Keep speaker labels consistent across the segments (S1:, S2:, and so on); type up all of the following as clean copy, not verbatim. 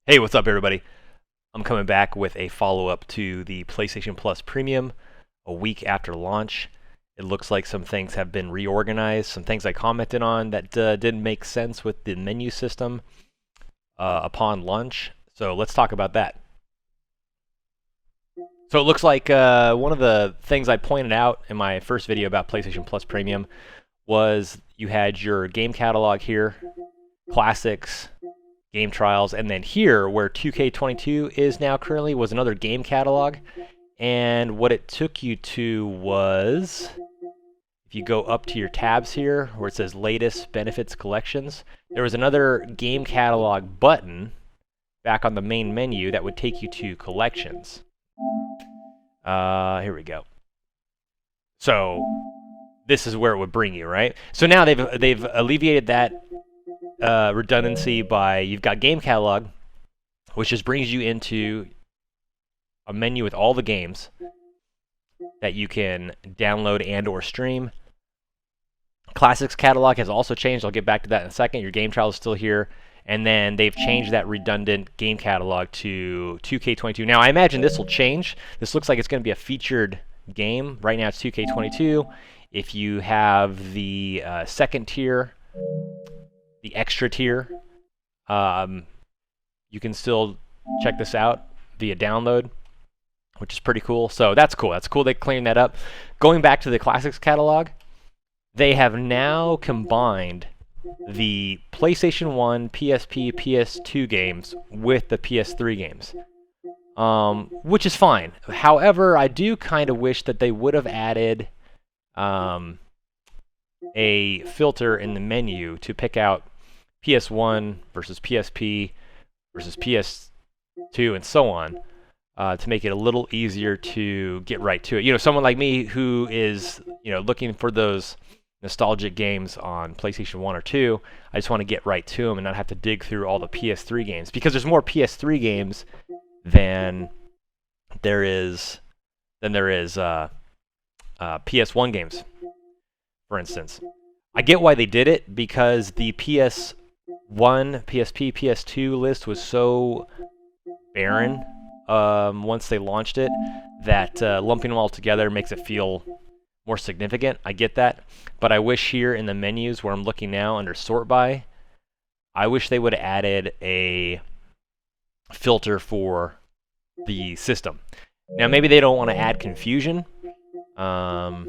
S1: Hey, what's up, everybody? I'm coming back with a follow-up to the PlayStation Plus Premium a week after launch. It looks like some things have been reorganized, some things I commented on that didn't make sense with the menu system upon launch. So let's talk about that. So it looks like one of the things I pointed out in my first video about PlayStation Plus Premium was you had your game catalog here, classics, game trials, and then here where 2K22 is now currently was another game catalog. And what it took you to was, if you go up to your tabs here where it says latest benefits collections, there was another game catalog button back on the main menu that would take you to collections. Here we go. So this is where it would bring you, right? So now they've alleviated that redundancy by you've got game catalog, which just brings you into a menu with all the games that you can download and or stream. Classics catalog has also changed. I'll get back to that in a second. Your game trial is still here. And then they've changed that redundant game catalog to 2K22. Now, I imagine this will change. This looks like it's going to be a featured game. Right now, it's 2K22. If you have the second tier, the extra tier, you can still check this out via download, which is pretty cool. So that's cool. That's cool they cleaned that up. Going back to the classics catalog, they have now combined the PlayStation 1, PSP, PS2 games with the PS3 games, which is fine. However, I do kind of wish that they would have added a filter in the menu to pick out PS1 versus PSP versus PS2 and so on, to make it a little easier to get right to it. You know, someone like me who is, looking for those nostalgic games on PlayStation 1 or 2, I just want to get right to them and not have to dig through all the PS3 games, because there's more PS3 games than there is PS1 games, for instance. I get why they did it, because the PS1, PSP, PS2 list was so barren once they launched it that lumping them all together makes it feel more significant. I get that. But I wish here in the menus where I'm looking now under sort by, I wish they would have added a filter for the system. Now, maybe they don't want to add confusion, but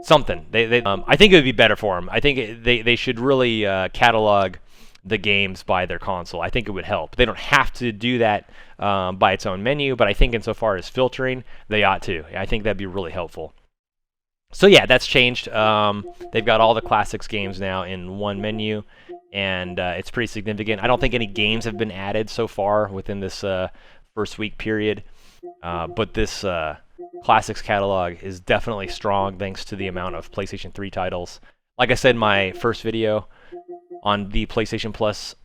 S1: something. I think it would be better for them. I think they should really catalog the games by their console. I think it would help. They don't have to do that by its own menu, but I think insofar as filtering, they ought to. I think that'd be really helpful. So yeah, that's changed. They've got all the classics games now in one menu, and it's pretty significant. I don't think any games have been added so far within this first week period, but this classics catalog is definitely strong thanks to the amount of PlayStation 3 titles. Like I said in my first video on the PlayStation Plus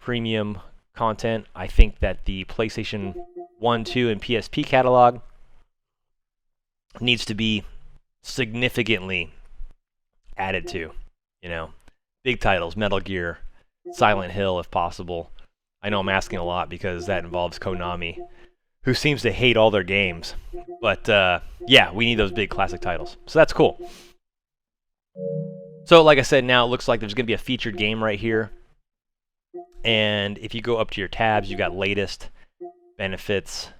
S1: Premium content, I think that the PlayStation 1, 2, and PSP catalog needs to be significantly added to. Big titles, Metal Gear, Silent Hill if possible. I know I'm asking a lot because that involves Konami, who seems to hate all their games. But yeah, we need those big classic titles. So that's cool. So like I said, now it looks like there's going to be a featured game right here. And if you go up to your tabs, you've got latest, benefits,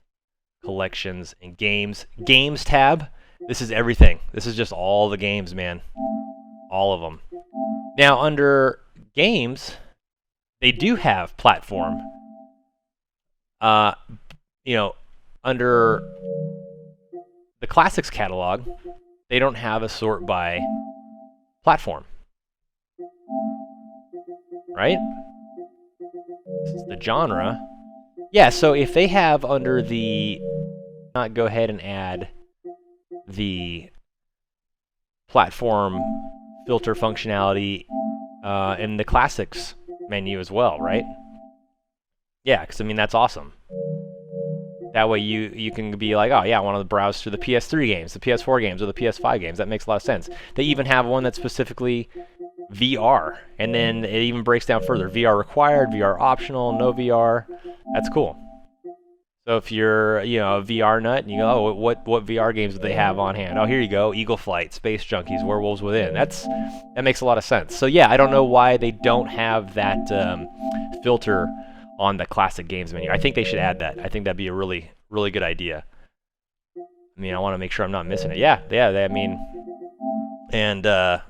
S1: collections, and games. Games tab, this is everything. This is just all the games, man. All of them. Now under games, they do have platform. Under the classics catalog, they don't have a sort by platform, right? This is the genre. Yeah, so if they have under the, not go ahead and add the platform filter functionality in the classics menu as well, right? Yeah, because that's awesome. That way you can be like, oh yeah, I want to browse through the PS3 games, the PS4 games, or the PS5 games. That makes a lot of sense. They even have one that specifically VR, and then it even breaks down further: VR required, VR optional, no VR. That's cool. So if you're, a VR nut, and you go, oh, what VR games do they have on hand? Oh, here you go: Eagle Flight, Space Junkies, Werewolves Within. That makes a lot of sense. So yeah, I don't know why they don't have that filter on the classic games menu. I think they should add that. I think that'd be a really, really good idea. I mean, I want to make sure I'm not missing it. Yeah. And to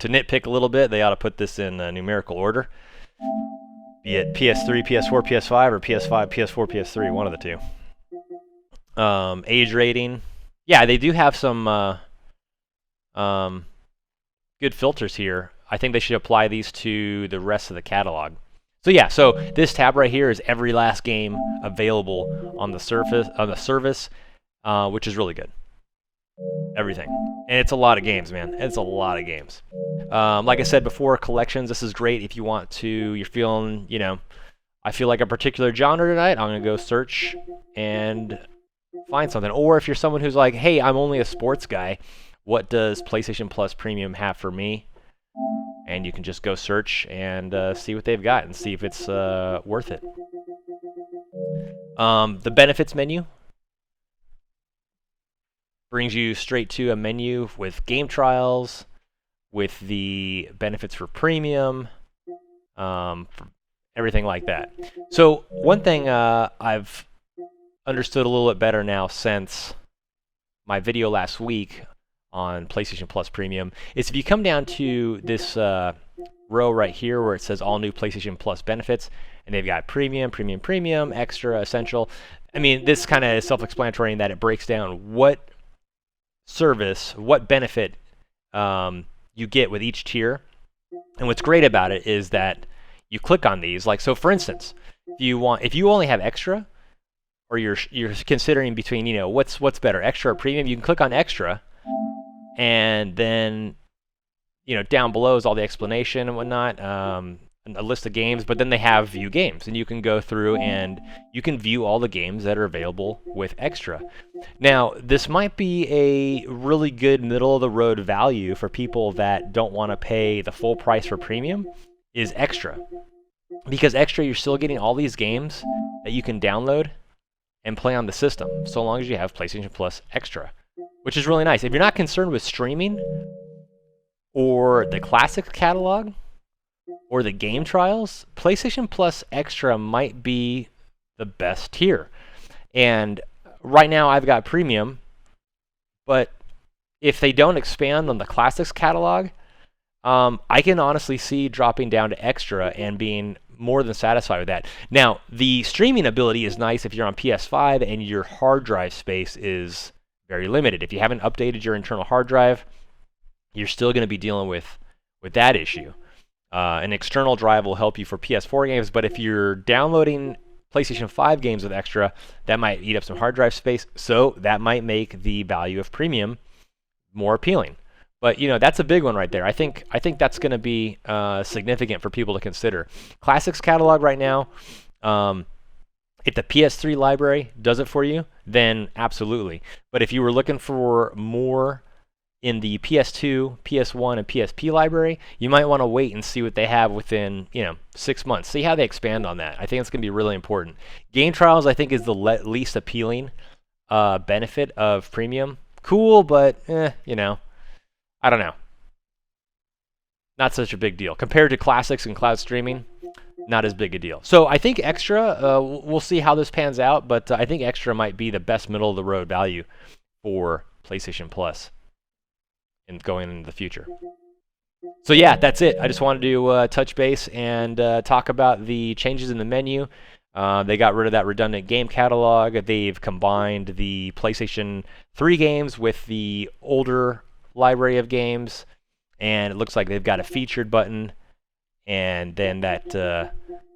S1: nitpick a little bit, they ought to put this in numerical order. Be it PS3, PS4, PS5, or PS5, PS4, PS3, one of the two. Age rating. Yeah, they do have some good filters here. I think they should apply these to the rest of the catalog. So yeah, so this tab right here is every last game available on the service, which is really good. Everything. And it's a lot of games, man. It's a lot of games. Like I said before, collections, this is great if you want to, you're feeling, I feel like a particular genre tonight, I'm going to go search and find something. Or if you're someone who's like, hey, I'm only a sports guy, what does PlayStation Plus Premium have for me? And you can just go search and see what they've got and see if it's worth it. The benefits menu brings you straight to a menu with game trials, with the benefits for premium, for everything like that. So one thing I've understood a little bit better now since my video last week on PlayStation Plus Premium is if you come down to this row right here where it says all new PlayStation Plus benefits, and they've got premium, extra, essential. I mean, this kind of is self-explanatory in that it breaks down what service, what benefit you get with each tier. And what's great about it is that you click on these. Like, so for instance, if you only have extra, or you're considering between, what's better, extra or premium, you can click on extra, and then down below is all the explanation and whatnot, a list of games, but then they have view games, and you can go through and you can view all the games that are available with extra. Now, this might be a really good middle-of-the-road value for people that don't want to pay the full price for premium, is extra. Because extra, you're still getting all these games that you can download and play on the system, so long as you have PlayStation Plus Extra, which is really nice. If you're not concerned with streaming, or the classics catalog, or the game trials, PlayStation Plus Extra might be the best tier. And right now I've got premium, but if they don't expand on the classics catalog, I can honestly see dropping down to extra and being more than satisfied with that. Now, the streaming ability is nice if you're on PS5 and your hard drive space is very limited. If you haven't updated your internal hard drive, you're still going to be dealing with that issue. An external drive will help you for PS4 games, but if you're downloading PlayStation 5 games with extra, that might eat up some hard drive space, so that might make the value of premium more appealing. But that's a big one right there. I think that's going to be significant for people to consider. Classics catalog right now, if the PS3 library does it for you, then absolutely. But if you were looking for more in the PS2, PS1, and PSP library, you might want to wait and see what they have within 6 months. See how they expand on that. I think it's going to be really important. Game trials, I think, is the least appealing benefit of premium. Cool, but I don't know. Not such a big deal. Compared to classics and cloud streaming, not as big a deal. So I think extra, we'll see how this pans out, but I think extra might be the best middle-of-the-road value for PlayStation Plus and going into the future. So yeah, that's it. I just wanted to touch base and talk about the changes in the menu. They got rid of that redundant game catalog. They've combined the PlayStation 3 games with the older library of games, and it looks like they've got a featured button and then that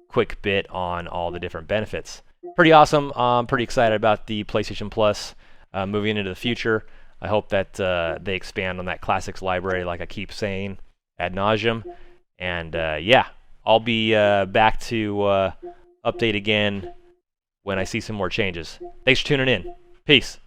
S1: quick bit on all the different benefits. Pretty awesome. I'm pretty excited about the PlayStation Plus moving into the future. I hope that they expand on that classics library, like I keep saying ad nauseum. And yeah, I'll be back to update again when I see some more changes. Thanks for tuning in. Peace.